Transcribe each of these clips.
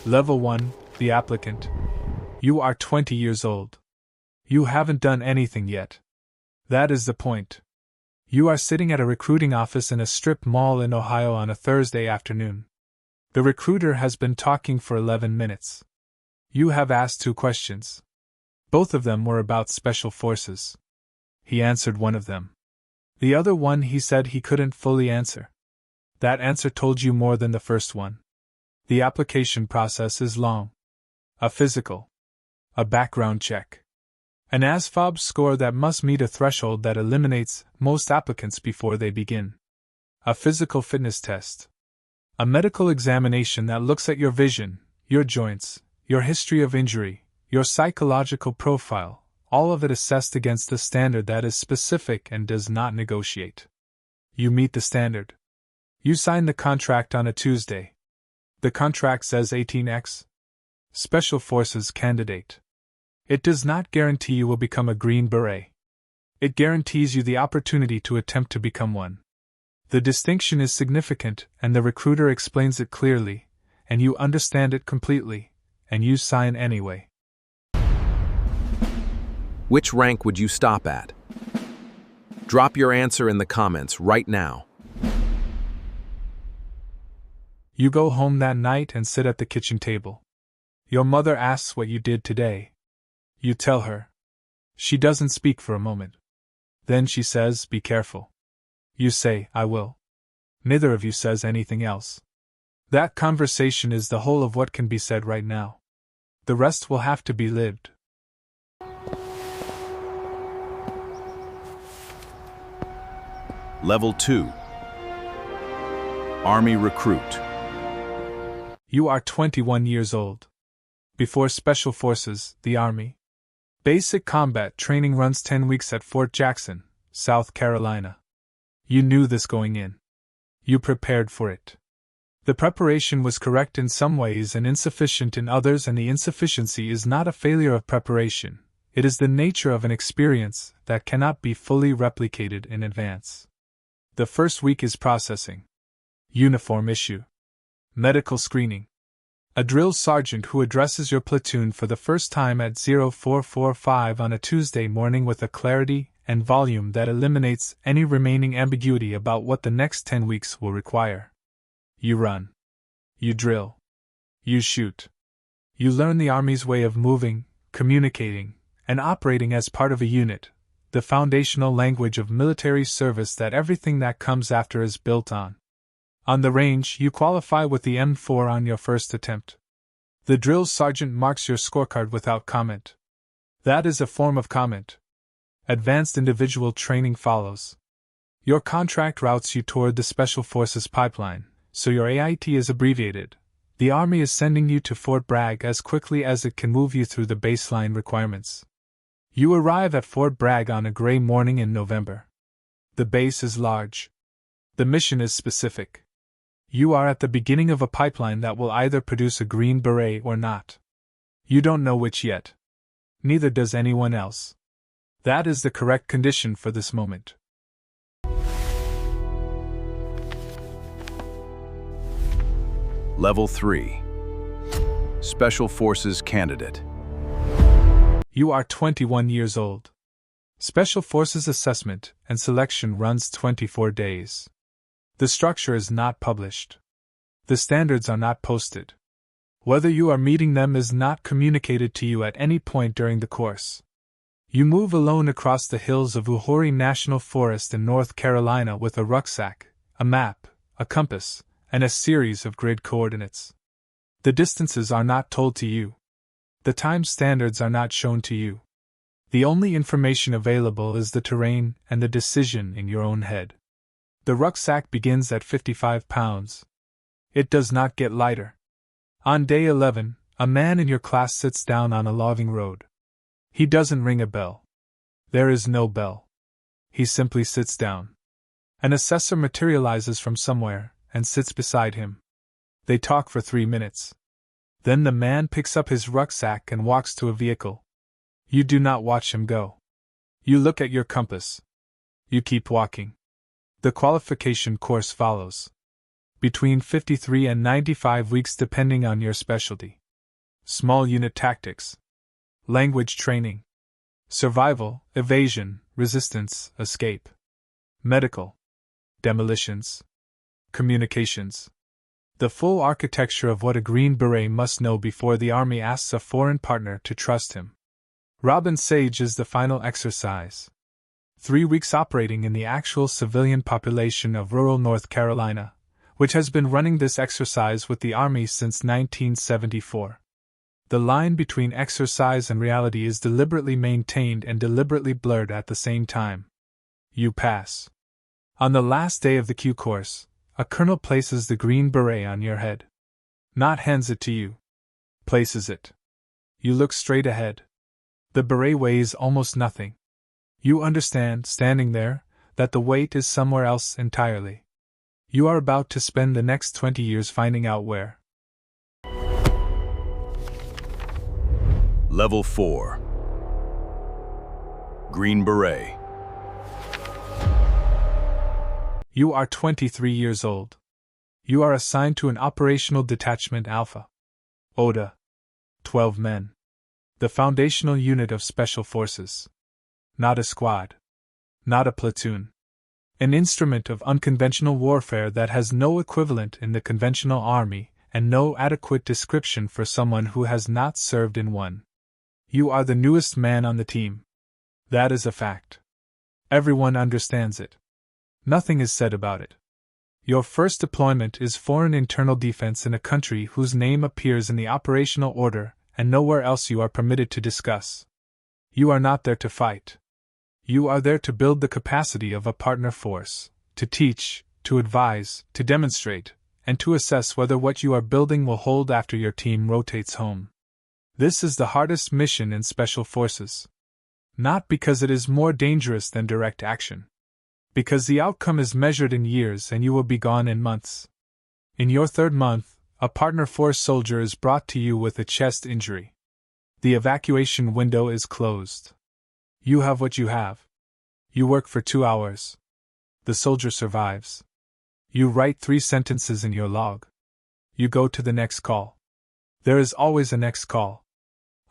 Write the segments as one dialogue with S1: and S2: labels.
S1: Level 1, the applicant. You are 20 years old. You haven't done anything yet. That is the point. You are sitting at a recruiting office in a strip mall in Ohio on a Thursday afternoon. The recruiter has been talking for 11 minutes. You have asked 2 questions. Both of them were about special forces. He answered one of them. The other one he said he couldn't fully answer. That answer told you more than the first one. The application process is long. A physical. A background check. An SFAS score that must meet a threshold that eliminates most applicants before they begin. A physical fitness test. A medical examination that looks at your vision, your joints, your history of injury, your psychological profile, all of it assessed against a standard that is specific and does not negotiate. You meet the standard. You sign the contract on a Tuesday. The contract says 18x. Special Forces candidate. It does not guarantee you will become a Green Beret. It guarantees you the opportunity to attempt to become one. The distinction is significant, and the recruiter explains it clearly, and you understand it completely, and you sign anyway.
S2: Which rank would you stop at? Drop your answer in the comments right now.
S1: You go home that night and sit at the kitchen table. Your mother asks what you did today. You tell her. She doesn't speak for a moment. Then she says, "Be careful." You say, "I will." Neither of you says anything else. That conversation is the whole of what can be said right now. The rest will have to be lived.
S3: Level 2. Army Recruit.
S1: You are 21 years old. Before Special Forces, the Army. Basic combat training runs 10 weeks at Fort Jackson, South Carolina. You knew this going in. You prepared for it. The preparation was correct in some ways and insufficient in others, and the insufficiency is not a failure of preparation, it is the nature of an experience that cannot be fully replicated in advance. The first week is processing. Uniform issue. Medical screening. A drill sergeant who addresses your platoon for the first time at 0445 on a Tuesday morning with a clarity and volume that eliminates any remaining ambiguity about what the next 10 weeks will require. You run. You drill. You shoot. You learn the Army's way of moving, communicating, and operating as part of a unit, the foundational language of military service that everything that comes after is built on. On the range, you qualify with the M4 on your first attempt. The drill sergeant marks your scorecard without comment. That is a form of comment. Advanced individual training follows. Your contract routes you toward the Special Forces pipeline, so your AIT is abbreviated. The Army is sending you to Fort Bragg as quickly as it can move you through the baseline requirements. You arrive at Fort Bragg on a gray morning in November. The base is large. The mission is specific. You are at the beginning of a pipeline that will either produce a Green Beret or not. You don't know which yet. Neither does anyone else. That is the correct condition for this moment.
S3: Level 3. Special Forces Candidate.
S1: You are 21 years old. Special Forces assessment and selection runs 24 days. The structure is not published. The standards are not posted. Whether you are meeting them is not communicated to you at any point during the course. You move alone across the hills of Uhuru National Forest in North Carolina with a rucksack, a map, a compass, and a series of grid coordinates. The distances are not told to you. The time standards are not shown to you. The only information available is the terrain and the decision in your own head. The rucksack begins at 55 pounds. It does not get lighter. On day 11, a man in your class sits down on a logging road. He doesn't ring a bell. There is no bell. He simply sits down. An assessor materializes from somewhere and sits beside him. They talk for 3 minutes. Then the man picks up his rucksack and walks to a vehicle. You do not watch him go. You look at your compass. You keep walking. The qualification course follows. between 53 and 95 weeks depending on your specialty. Small unit tactics. Language training. Survival, evasion, resistance, escape. Medical. Demolitions. Communications. The full architecture of what a Green Beret must know before the Army asks a foreign partner to trust him. Robin Sage is the final exercise. 3 weeks operating in the actual civilian population of rural North Carolina, which has been running this exercise with the Army since 1974. The line between exercise and reality is deliberately maintained and deliberately blurred at the same time. You pass. On the last day of the Q course, a colonel places the Green Beret on your head. Not hands it to you. Places it. You look straight ahead. The beret weighs almost nothing. You understand, standing there, that the weight is somewhere else entirely. You are about to spend the next 20 years finding out where.
S3: Level 4. Green Beret.
S1: You are 23 years old. You are assigned to an operational detachment Alpha. ODA. 12 men. The foundational unit of Special Forces. Not a squad. Not a platoon. An instrument of unconventional warfare that has no equivalent in the conventional army and no adequate description for someone who has not served in one. You are the newest man on the team. That is a fact. Everyone understands it. Nothing is said about it. Your first deployment is foreign internal defense in a country whose name appears in the operational order and nowhere else you are permitted to discuss. You are not there to fight. You are there to build the capacity of a partner force, to teach, to advise, to demonstrate, and to assess whether what you are building will hold after your team rotates home. This is the hardest mission in Special Forces. Not because it is more dangerous than direct action. Because the outcome is measured in years and you will be gone in months. In your 3rd month, a partner force soldier is brought to you with a chest injury. The evacuation window is closed. You have what you have. You work for 2 hours. The soldier survives. You write 3 sentences in your log. You go to the next call. There is always a next call.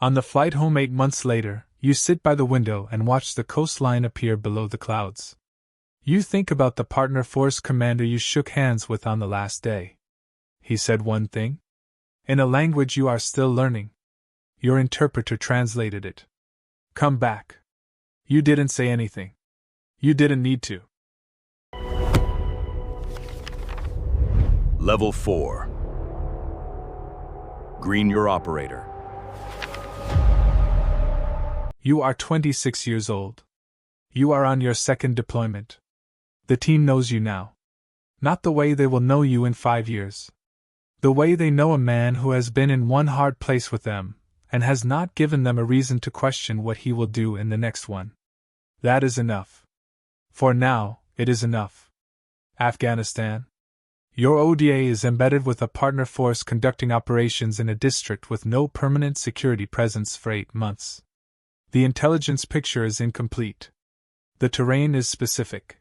S1: On the flight home 8 months later, you sit by the window and watch the coastline appear below the clouds. You think about the partner force commander you shook hands with on the last day. He said one thing. In a language you are still learning. Your interpreter translated it. Come back. You didn't say anything. You didn't need to.
S3: Level 4. Green your operator.
S1: You are 26 years old. You are on your 2nd deployment. The team knows you now. Not the way they will know you in 5 years. The way they know a man who has been in one hard place with them, and has not given them a reason to question what he will do in the next one. That is enough. For now, it is enough. Afghanistan. Your ODA is embedded with a partner force conducting operations in a district with no permanent security presence for 8 months. The intelligence picture is incomplete. The terrain is specific.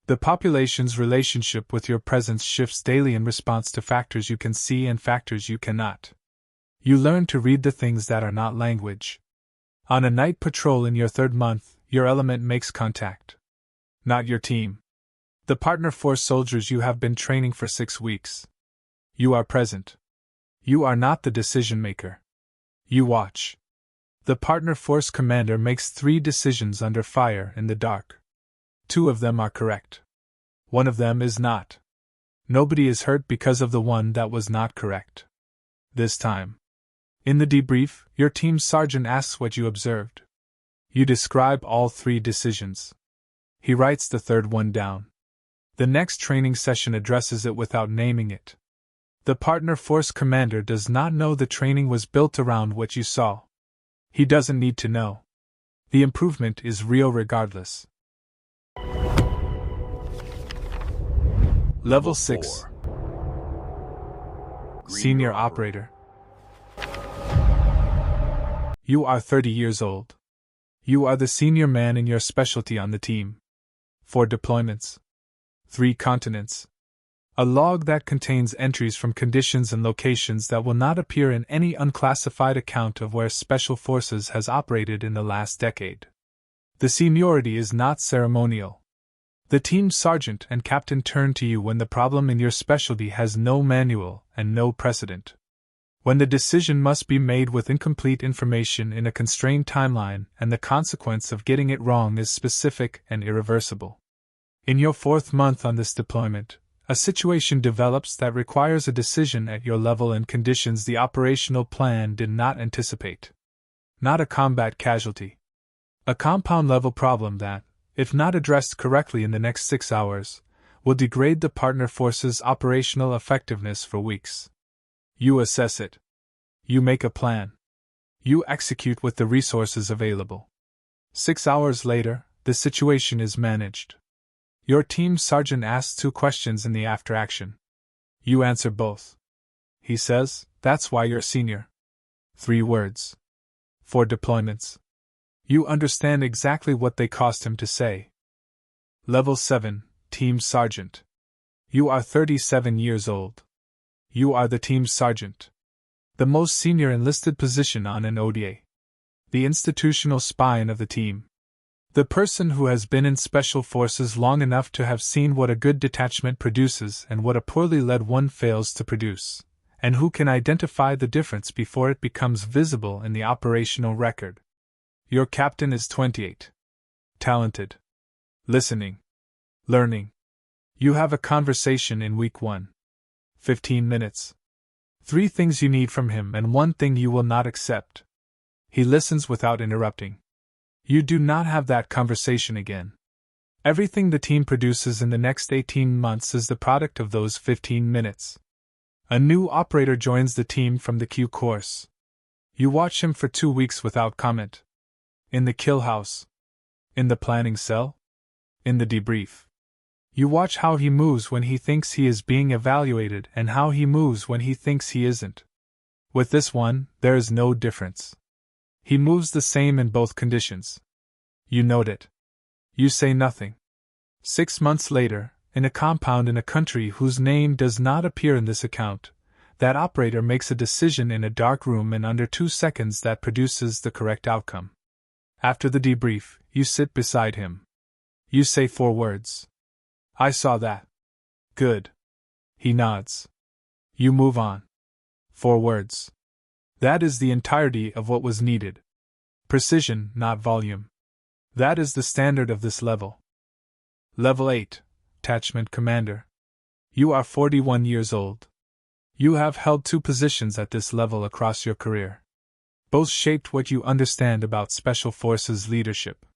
S1: The population's relationship with your presence shifts daily in response to factors you can see and factors you cannot. You learn to read the things that are not language. On a night patrol in your 3rd month, your element makes contact. Not your team. The partner force soldiers you have been training for 6 weeks. You are present. You are not the decision maker. You watch. The partner force commander makes 3 decisions under fire in the dark. 2 of them are correct. 1 of them is not. Nobody is hurt because of the one that was not correct. This time. In the debrief, your team's sergeant asks what you observed. You describe all 3 decisions. He writes the 3rd one down. The next training session addresses it without naming it. The partner force commander does not know the training was built around what you saw. He doesn't need to know. The improvement is real regardless. Level 6. Senior Operator. You are 30 years old. You are the senior man in your specialty on the team. 4 deployments. 3 continents. A log that contains entries from conditions and locations that will not appear in any unclassified account of where Special Forces has operated in the last decade. The seniority is not ceremonial. The team sergeant and captain turn to you when the problem in your specialty has no manual and no precedent. When the decision must be made with incomplete information in a constrained timeline and the consequence of getting it wrong is specific and irreversible. In your 4th month on this deployment, a situation develops that requires a decision at your level in conditions the operational plan did not anticipate. Not a combat casualty. A compound-level problem that, if not addressed correctly in the next 6 hours, will degrade the partner force's operational effectiveness for weeks. You assess it. You make a plan. You execute with the resources available. 6 hours later, the situation is managed. Your team sergeant asks 2 questions in the after-action. You answer both. He says, "That's why you're senior." 3 words. 4 deployments. You understand exactly what they cost him to say. Level 7, Team Sergeant. You are 37 years old. You are the team sergeant. The most senior enlisted position on an ODA. The institutional spine of the team. The person who has been in Special Forces long enough to have seen what a good detachment produces and what a poorly led one fails to produce, and who can identify the difference before it becomes visible in the operational record. Your captain is 28. Talented. Listening. Learning. You have a conversation in week 1. 15 minutes. 3 things you need from him and 1 thing you will not accept. He listens without interrupting. You do not have that conversation again. Everything the team produces in the next 18 months is the product of those 15 minutes. A new operator joins the team from the Q course. You watch him for 2 weeks without comment. In the kill house. In the planning cell. In the debrief. You watch how he moves when he thinks he is being evaluated and how he moves when he thinks he isn't. With this one, there is no difference. He moves the same in both conditions. You note it. You say nothing. 6 months later, in a compound in a country whose name does not appear in this account, that operator makes a decision in a dark room in under 2 seconds that produces the correct outcome. After the debrief, you sit beside him. You say 4 words. "I saw that." "Good." He nods. You move on. 4 words. That is the entirety of what was needed. Precision, not volume. That is the standard of this level. Level 8, Detachment Commander. You are 41 years old. You have held 2 positions at this level across your career. Both shaped what you understand about Special Forces leadership.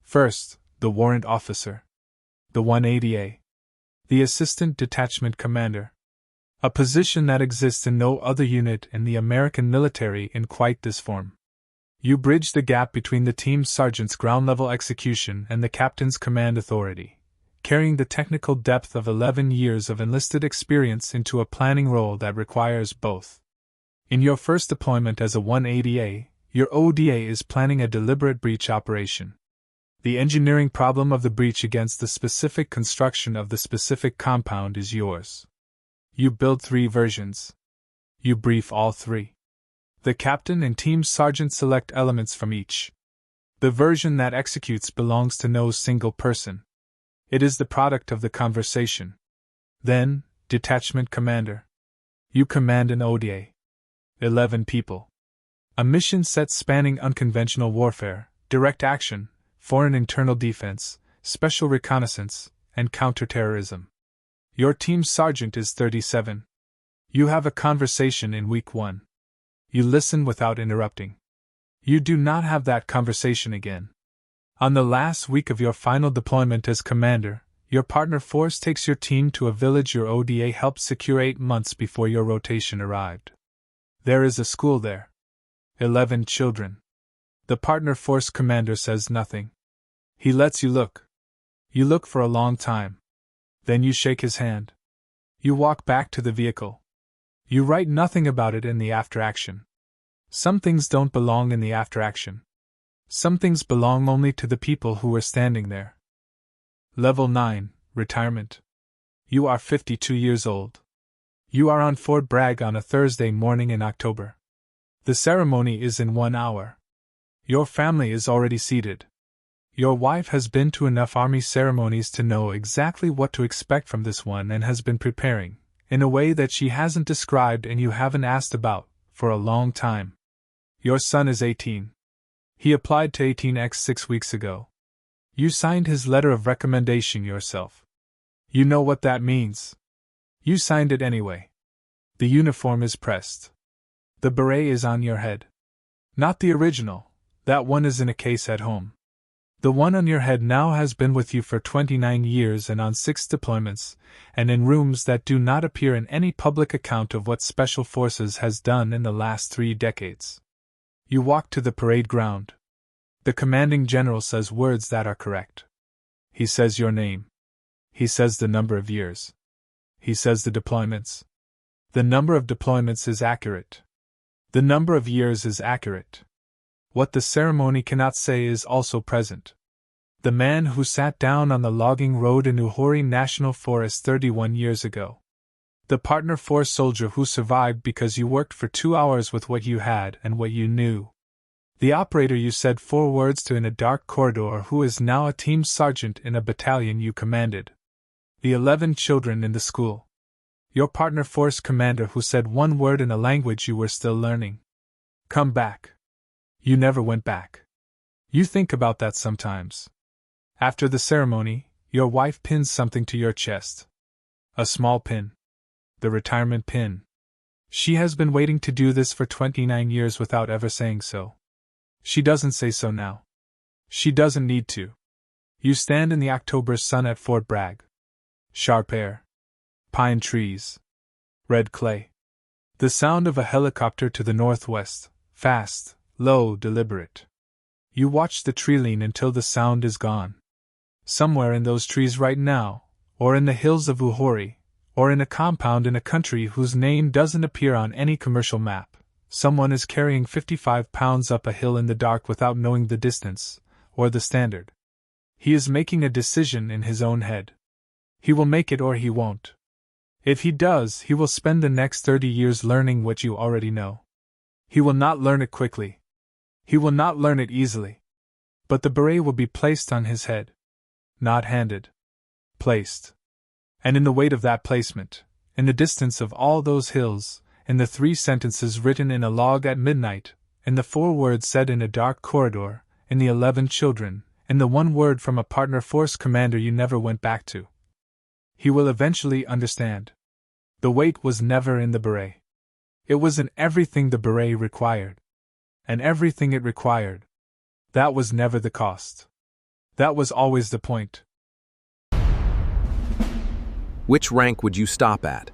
S1: First, the Warrant Officer. The 180A. The Assistant Detachment Commander. A position that exists in no other unit in the American military in quite this form. You bridge the gap between the team sergeant's ground-level execution and the captain's command authority, carrying the technical depth of 11 years of enlisted experience into a planning role that requires both. In your first deployment as a 180A, your ODA is planning a deliberate breach operation. The engineering problem of the breach against the specific construction of the specific compound is yours. You build 3 versions. You brief all 3. The captain and team sergeant select elements from each. The version that executes belongs to no single person. It is the product of the conversation. Then, Detachment Commander. You command an ODA. 11 people. A mission set spanning unconventional warfare, direct action, foreign internal defense, special reconnaissance, and counterterrorism. Your team sergeant is 37. You have a conversation in week 1. You listen without interrupting. You do not have that conversation again. On the last week of your final deployment as commander, your partner force takes your team to a village your ODA helped secure 8 months before your rotation arrived. There is a school there. 11 children. The partner force commander says nothing. He lets you look. You look for a long time. Then you shake his hand. You walk back to the vehicle. You write nothing about it in the after-action. Some things don't belong in the after-action. Some things belong only to the people who were standing there. Level 9, Retirement. You are 52 years old. You are on Fort Bragg on a Thursday morning in October. The ceremony is in 1 hour. Your family is already seated. Your wife has been to enough Army ceremonies to know exactly what to expect from this one and has been preparing, in a way that she hasn't described and you haven't asked about, for a long time. Your son is 18. He applied to 18X 6 weeks ago. You signed his letter of recommendation yourself. You know what that means. You signed it anyway. The uniform is pressed. The beret is on your head. Not the original, that one is in a case at home. The one on your head now has been with you for 29 years and on 6 deployments, and in rooms that do not appear in any public account of what Special Forces has done in the last 3 decades. You walk to the parade ground. The commanding general says words that are correct. He says your name. He says the number of years. He says the deployments. The number of deployments is accurate. The number of years is accurate. What the ceremony cannot say is also present. The man who sat down on the logging road in Uhori National Forest 31 years ago. The partner force soldier who survived because you worked for 2 hours with what you had and what you knew. The operator you said 4 words to in a dark corridor who is now a team sergeant in a battalion you commanded. The 11 children in the school. Your partner force commander who said 1 word in a language you were still learning. Come back. You never went back. You think about that sometimes. After the ceremony, your wife pins something to your chest. A small pin. The retirement pin. She has been waiting to do this for 29 years without ever saying so. She doesn't say so now. She doesn't need to. You stand in the October sun at Fort Bragg. Sharp air. Pine trees. Red clay. The sound of a helicopter to the northwest, fast, low, deliberate. You watch the tree lean until the sound is gone. Somewhere in those trees right now, or in the hills of Uhori, or in a compound in a country whose name doesn't appear on any commercial map, someone is carrying 55 pounds up a hill in the dark without knowing the distance, or the standard. He is making a decision in his own head. He will make it or he won't. If he does, he will spend the next 30 years learning what you already know. He will not learn it quickly. He will not learn it easily. But the beret will be placed on his head. Not handed. Placed. And in the weight of that placement, in the distance of all those hills, in the 3 sentences written in a log at midnight, in the 4 words said in a dark corridor, in the 11 children, in the 1 word from a partner force commander you never went back to. He will eventually understand. The weight was never in the beret. It was in everything the beret required. And everything it required. That was never the cost. That was always the point.
S2: Which rank would you stop at?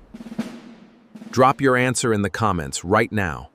S2: Drop your answer in the comments right now.